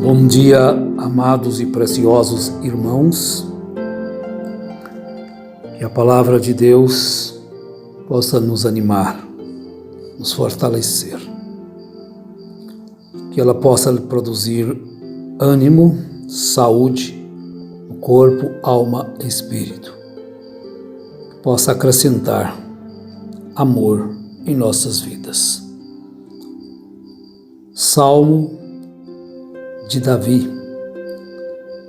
Bom dia, amados e preciosos irmãos. Que a palavra de Deus possa nos animar, nos fortalecer. Que ela possa produzir ânimo, saúde no corpo, alma e espírito. Que possa acrescentar amor em nossas vidas. Salmo de Davi,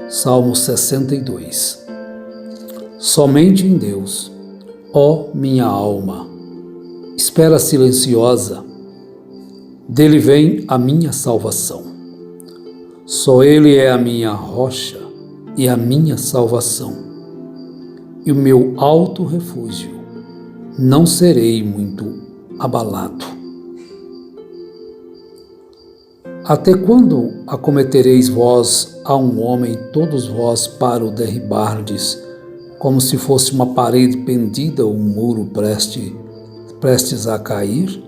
Salmo 62. Somente em Deus, ó minha alma, espera silenciosa, dele vem a minha salvação. Só ele é a minha rocha e a minha salvação, e o meu alto refúgio, não serei muito abalado. Até quando acometereis vós a um homem, todos vós, para o derribardes, como se fosse uma parede pendida ou um muro prestes a cair?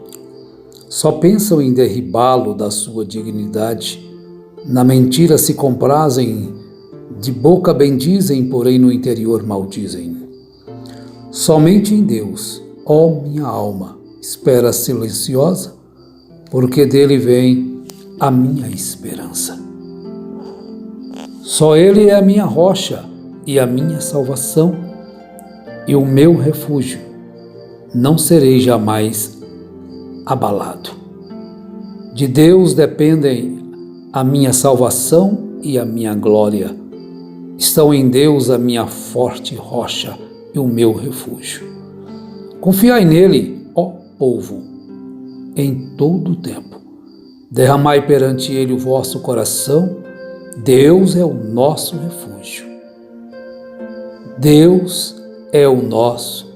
Só pensam em derribá-lo da sua dignidade. Na mentira se comprazem, de boca bendizem, porém no interior maldizem. Somente em Deus, ó minha alma, espera silenciosa, porque dele vem a minha esperança. Só ele é a minha rocha e a minha salvação e o meu refúgio. Não serei jamais abalado. De Deus dependem a minha salvação e a minha glória. Estão em Deus a minha forte rocha e o meu refúgio. Confiai nele, ó povo, em todo o tempo. Derramai perante ele o vosso coração. Deus é o nosso refúgio. Deus é o nosso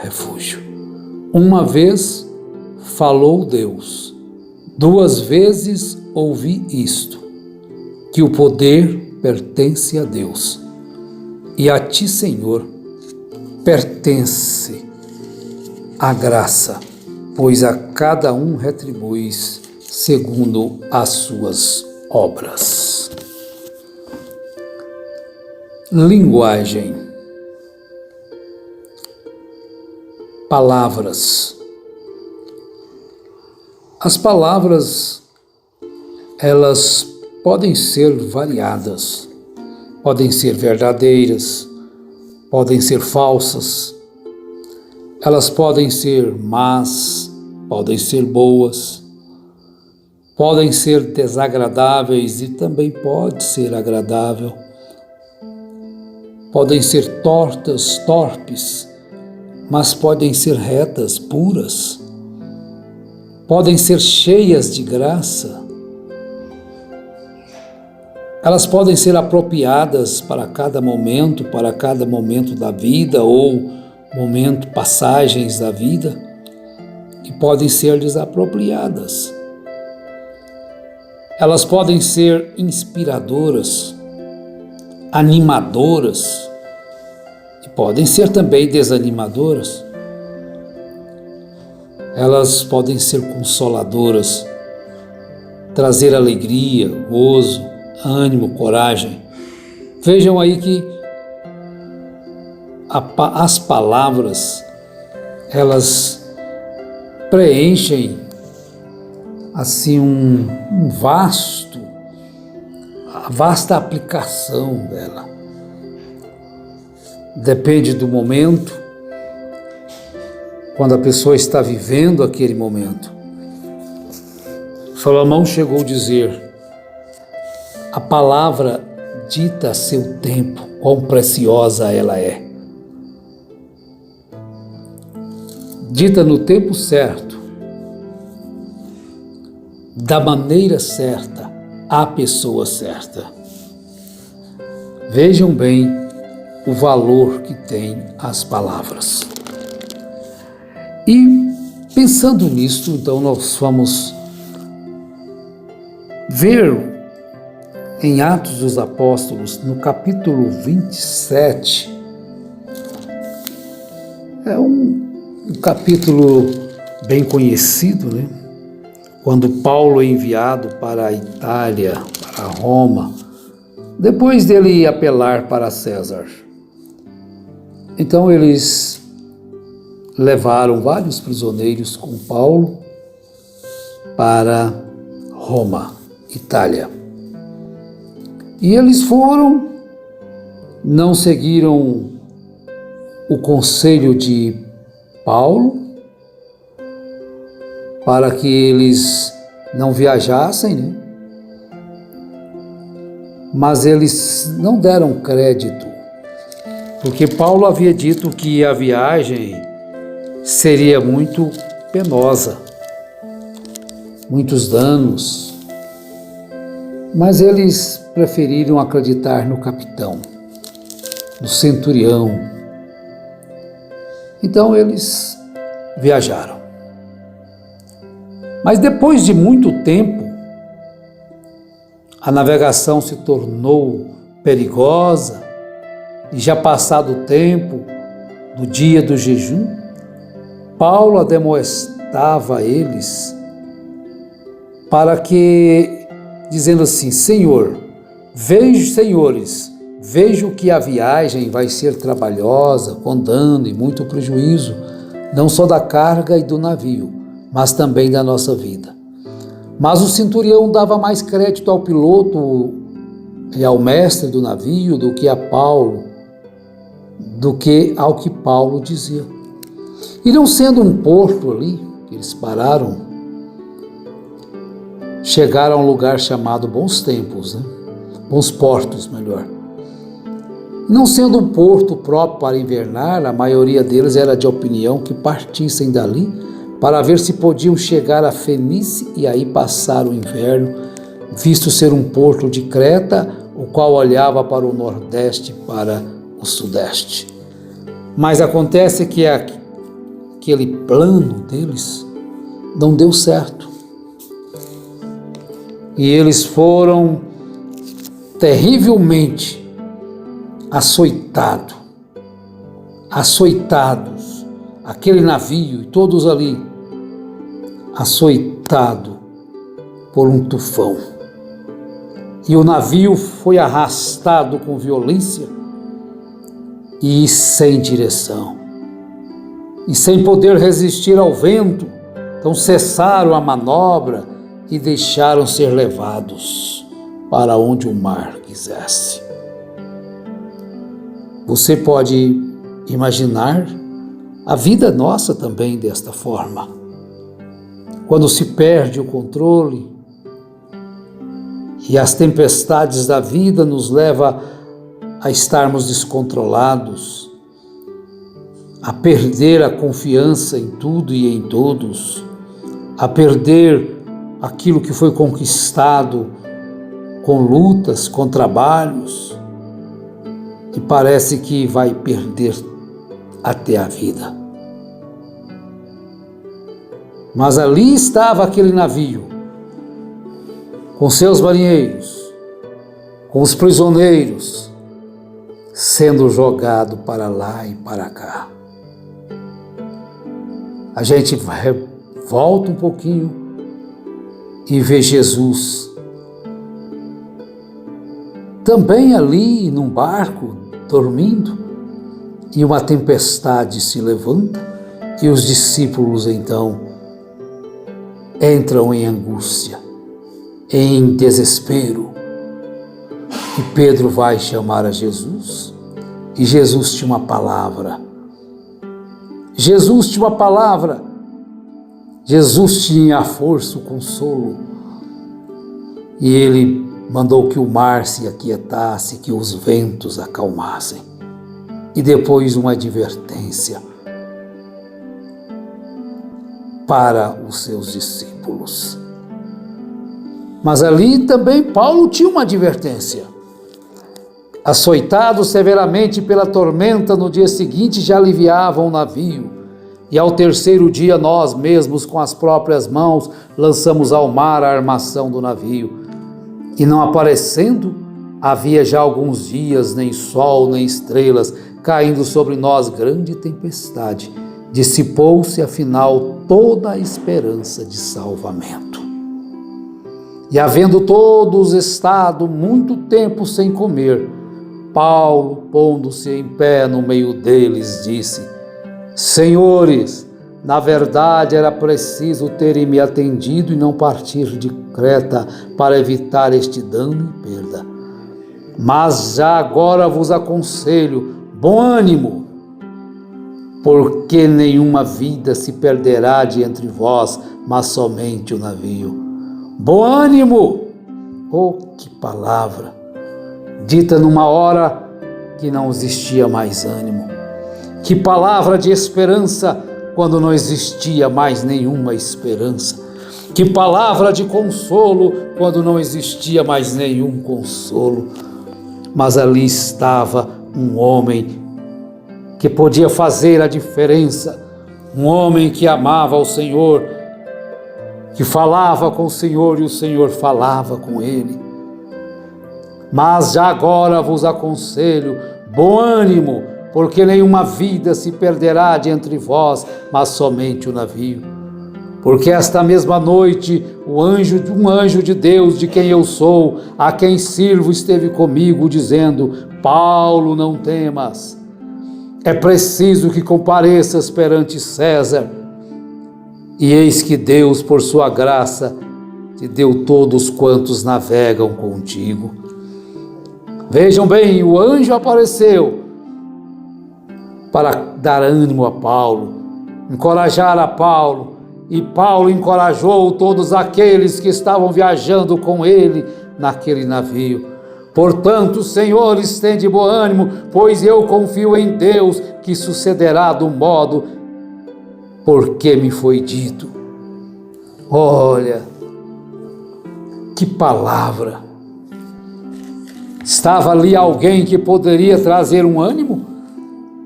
refúgio. Uma vez falou Deus, duas vezes ouvi isto, que o poder pertence a Deus, e a ti, Senhor, pertence a graça, pois a cada um retribuis segundo as suas obras. Linguagem. Palavras. As palavras, elas podem ser variadas, podem ser verdadeiras, podem ser falsas, elas podem ser más, podem ser boas, podem ser desagradáveis e também pode ser agradável. Podem ser tortas, torpes, mas podem ser retas, puras. Podem ser cheias de graça. Elas podem ser apropriadas para cada momento da vida ou passagens da vida, e podem ser desapropriadas. Elas podem ser inspiradoras, animadoras, e podem ser também desanimadoras. Elas podem ser consoladoras, trazer alegria, gozo, ânimo, coragem. Vejam aí que as palavras, elas preenchem assim a vasta aplicação dela. Depende do momento, quando a pessoa está vivendo aquele momento. Salomão chegou a dizer: a palavra dita a seu tempo, quão preciosa ela é. Dita no tempo certo, da maneira certa, à pessoa certa. Vejam bem o valor que tem as palavras. E pensando nisso, então nós vamos ver em Atos dos Apóstolos, no capítulo 27, é um capítulo bem conhecido, né? Quando Paulo é enviado para a Itália, para a Roma, depois dele apelar para César. Então eles levaram vários prisioneiros com Paulo para Roma, Itália. E eles foram, não seguiram o conselho de Paulo para que eles não viajassem, né? Mas eles não deram crédito, porque Paulo havia dito que a viagem seria muito penosa, muitos danos, mas eles preferiram acreditar no capitão, no centurião. Então eles viajaram. Mas depois de muito tempo, a navegação se tornou perigosa e já passado o tempo do dia do jejum, Paulo admoestava eles para que, dizendo assim: senhores, vejo que a viagem vai ser trabalhosa, com dano e muito prejuízo, não só da carga e do navio, mas também da nossa vida. Mas o centurião dava mais crédito ao piloto e ao mestre do navio do que a Paulo, do que ao que Paulo dizia. E não sendo um porto ali, eles pararam, chegaram a um lugar chamado Bons Portos, melhor. Não sendo um porto próprio para invernar, a maioria deles era de opinião que partissem dali para ver se podiam chegar a Fenícia e aí passar o inverno, visto ser um porto de Creta, o qual olhava para o nordeste e para o sudeste. Mas acontece que aquele plano deles não deu certo. E eles foram terrivelmente açoitados, aquele navio e todos ali, açoitado por um tufão. E o navio foi arrastado com violência e sem direção. E sem poder resistir ao vento, então cessaram a manobra e deixaram ser levados para onde o mar quisesse. Você pode imaginar a vida nossa também desta forma. Quando se perde o controle e as tempestades da vida nos levam a estarmos descontrolados, a perder a confiança em tudo e em todos, a perder aquilo que foi conquistado com lutas, com trabalhos, e parece que vai perder até a vida. Mas ali estava aquele navio, com seus marinheiros, com os prisioneiros, sendo jogado para lá e para cá. A gente volta um pouquinho e vê Jesus também ali num barco, dormindo, e uma tempestade se levanta e os discípulos então entram em angústia, em desespero. E Pedro vai chamar a Jesus, e Jesus tinha uma palavra. Jesus tinha a força, o consolo, e ele mandou que o mar se aquietasse, que os ventos acalmassem. E depois uma advertência para os seus discípulos. Mas ali também Paulo tinha uma advertência. Açoitados severamente pela tormenta, no dia seguinte já aliviavam o navio. E ao terceiro dia nós mesmos, com as próprias mãos, lançamos ao mar a armação do navio. E não aparecendo, havia já alguns dias, nem sol, nem estrelas, caindo sobre nós grande tempestade. Dissipou-se, afinal, toda a esperança de salvamento. E havendo todos estado muito tempo sem comer, Paulo, pondo-se em pé no meio deles, disse: Senhores, na verdade era preciso terem me atendido e não partir de Creta para evitar este dano e perda. Mas já agora vos aconselho, bom ânimo, porque nenhuma vida se perderá de entre vós, mas somente o navio. Bom ânimo! Oh, que palavra! Dita numa hora que não existia mais ânimo. Que palavra de esperança quando não existia mais nenhuma esperança. Que palavra de consolo quando não existia mais nenhum consolo. Mas ali estava um homem que podia fazer a diferença, um homem que amava o Senhor, que falava com o Senhor e o Senhor falava com ele. Mas já agora vos aconselho, bom ânimo, porque nenhuma vida se perderá de entre vós, mas somente o navio. Porque esta mesma noite um anjo de Deus, de quem eu sou, a quem sirvo, esteve comigo, dizendo: Paulo, não temas. É preciso que compareças perante César. E eis que Deus, por sua graça, te deu todos quantos navegam contigo. Vejam bem, o anjo apareceu para dar ânimo a Paulo, encorajar a Paulo, e Paulo encorajou todos aqueles que estavam viajando com ele naquele navio. Portanto, senhores, tende bom ânimo, pois eu confio em Deus que sucederá do modo porque me foi dito. Olha, que palavra! Estava ali alguém que poderia trazer um ânimo?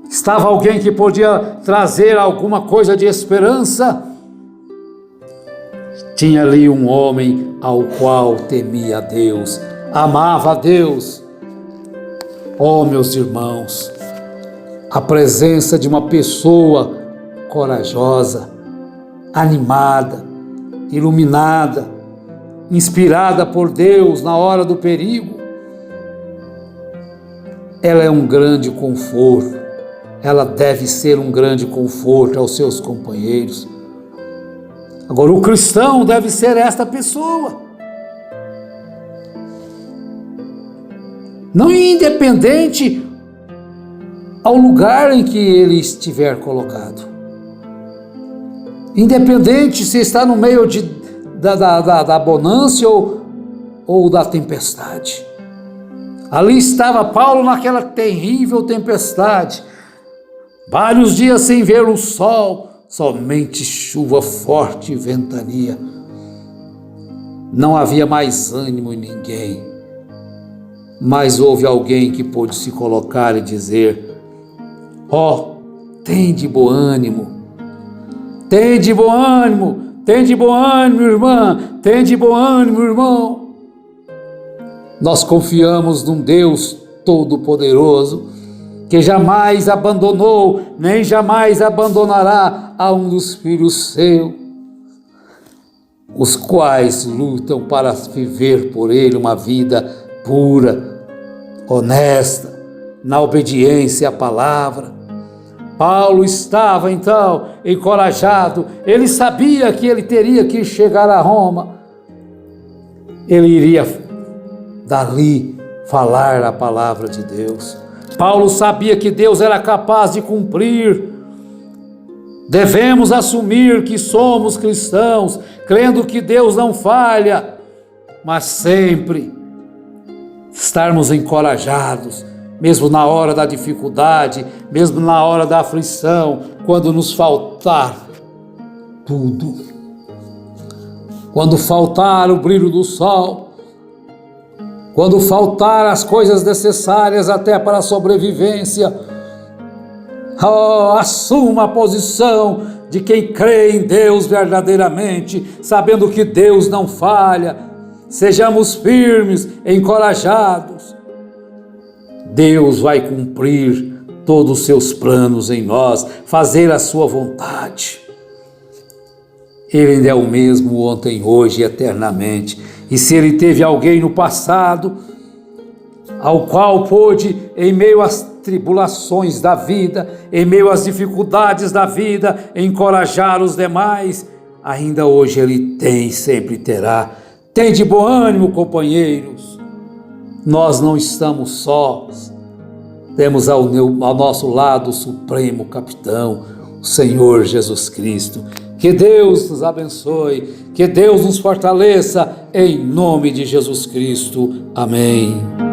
Estava alguém que podia trazer alguma coisa de esperança? Tinha ali um homem ao qual temia a Deus, amava a Deus. Oh, meus irmãos, a presença de uma pessoa corajosa, animada, iluminada, inspirada por Deus na hora do perigo, ela é um grande conforto, ela deve ser um grande conforto aos seus companheiros. Agora, o cristão deve ser esta pessoa. Não independente ao lugar em que ele estiver colocado. Independente se está no meio da bonança ou da tempestade. Ali estava Paulo naquela terrível tempestade. Vários dias sem ver o sol, somente chuva forte e ventania. Não havia mais ânimo em ninguém. Mas houve alguém que pôde se colocar e dizer: ó, tende bom ânimo. Tende bom ânimo, irmã, tende bom ânimo, irmão. Nós confiamos num Deus Todo-Poderoso, que jamais abandonou, nem jamais abandonará a um dos filhos seus, os quais lutam para viver por Ele uma vida pura, honesta, na obediência à palavra. Paulo estava então encorajado, ele sabia que ele teria que chegar a Roma, ele iria dali falar a palavra de Deus. Paulo sabia que Deus era capaz de cumprir. Devemos assumir que somos cristãos, crendo que Deus não falha, mas sempre estarmos encorajados, mesmo na hora da dificuldade, mesmo na hora da aflição, quando nos faltar tudo. Quando faltar o brilho do sol, quando faltar as coisas necessárias até para a sobrevivência, assuma a posição de quem crê em Deus verdadeiramente, sabendo que Deus não falha. Sejamos firmes, encorajados. Deus vai cumprir todos os seus planos em nós, fazer a sua vontade. Ele ainda é o mesmo ontem, hoje e eternamente. E se ele teve alguém no passado, ao qual pôde, em meio às tribulações da vida, em meio às dificuldades da vida, encorajar os demais, ainda hoje ele tem e sempre terá. Tem de bom ânimo, companheiros. Nós não estamos sós. Temos ao nosso lado o Supremo Capitão, o Senhor Jesus Cristo. Que Deus nos abençoe, que Deus nos fortaleça, em nome de Jesus Cristo. Amém.